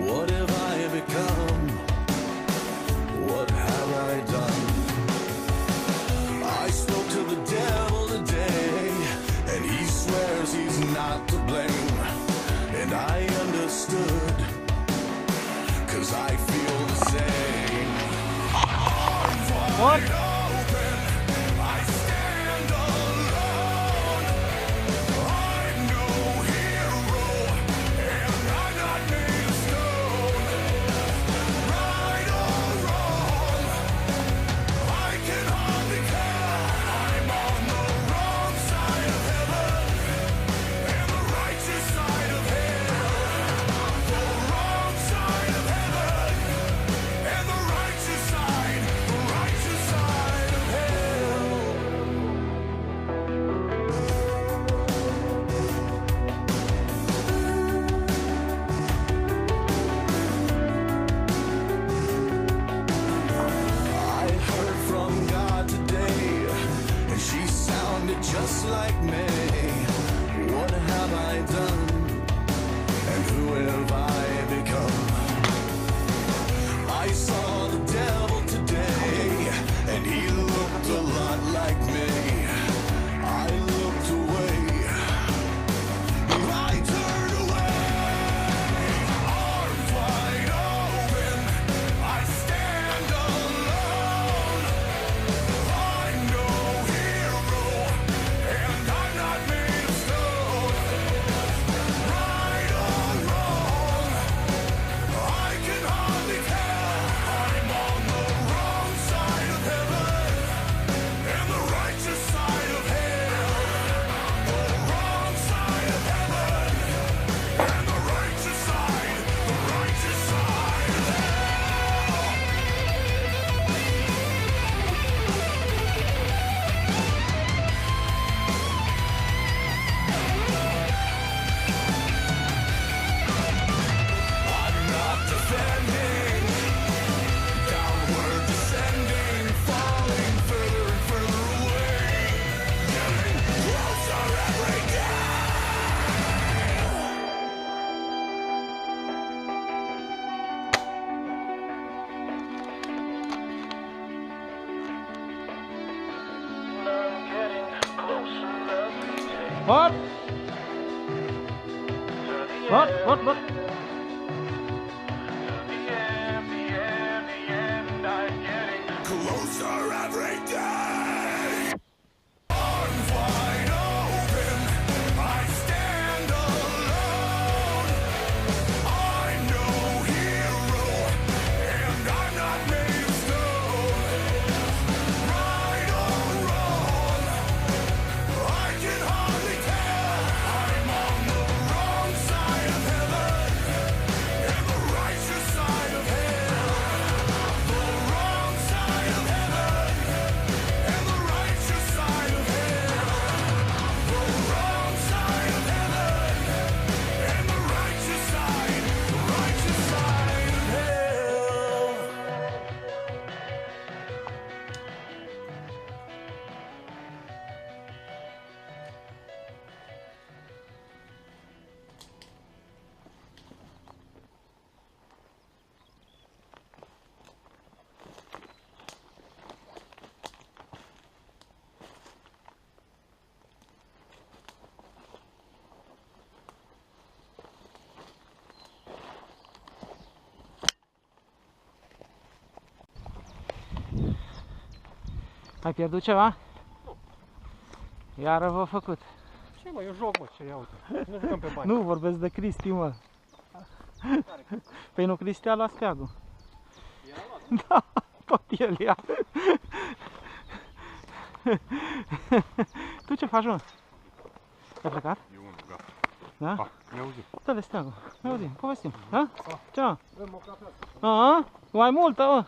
What have I become? What have I done? I spoke to the devil today, and he swears he's not to blame. And I understood, 'cause I feel the same. What? Open, I stand alone. I'm no hero, and I'm not made of stone. Right or wrong, I can hardly care. I'm on the wrong side of heaven and the righteous side of hell. The wrong side of heaven and the righteous side of hell. I heard from God today, and she sounded just like me. What have I done? And who have I become? I saw the devil today, and he looked a lot like me. I looked away. I turned away. Arms wide open, I stand alone. I'm no hero, and I'm not made of stone. Right or wrong, I can hardly care. I'm on the wrong side of heaven and the righteous side of hell. The wrong side of heaven and the righteous side of I'm not defending, downward descending, falling further and further away, getting closer every day. I'm getting closer every day. What? What? What? What? I'm getting closer every day. Arms wide open, I stand alone. I'm no hero, and I'm not made of stone. Right or wrong, I can hardly care. I'm on the wrong side of heaven and the righteous side of hell. The wrong side of heaven and the righteous side of hell. The wrong side of heaven and the righteous side of hell. Ai pierdut ceva? Nu. Iară v-a făcut. Ce mă, eu joc, mă, ce ia uite. Nu jucăm pe bani. Nu, vorbesc de Cristi, mă. Păi nu, Cristi a luat steagul. Era luat. Da, tot el ia. Tu ce faci, mă? Ai plecat? E unul, gata. Da? Pa, ne auzim. Dă-le steagul. Ne auzim, povestim. Ha? Ce, mă? Dă-mi o cafea. A? Mai multă, mă.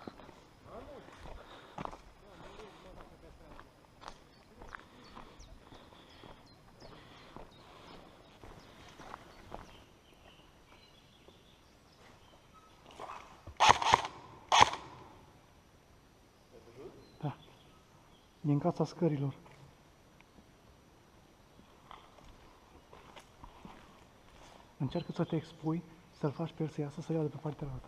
Da. Din casa scărilor. Încearcă să te expui, Să-l faci pe el să iasă, să iau de pe partea altă.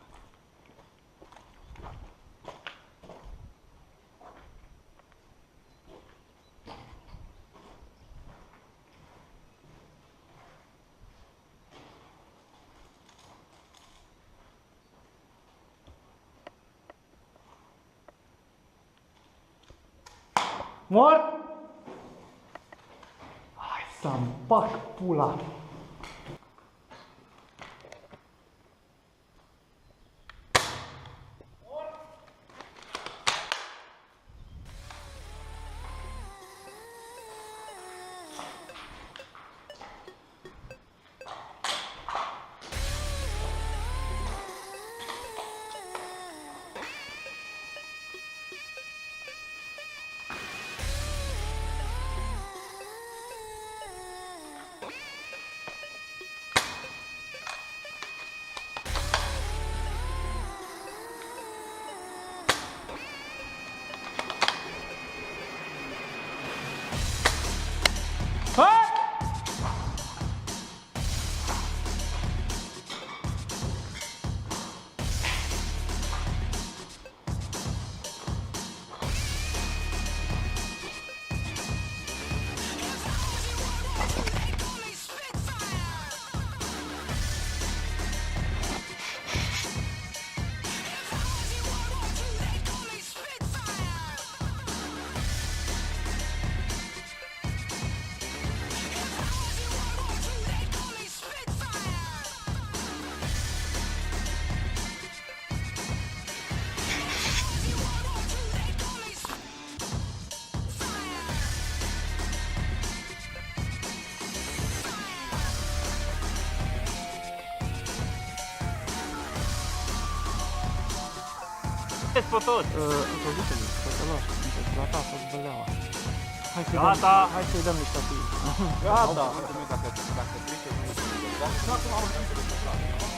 Mort! Hai să-mi bag pula! Fotos! Ajută-mi, să te lași, gata, să-ți băleaua. Hai să-i Gata. dăm, hai să-i dăm niște Gata! Dacă trece, nu e.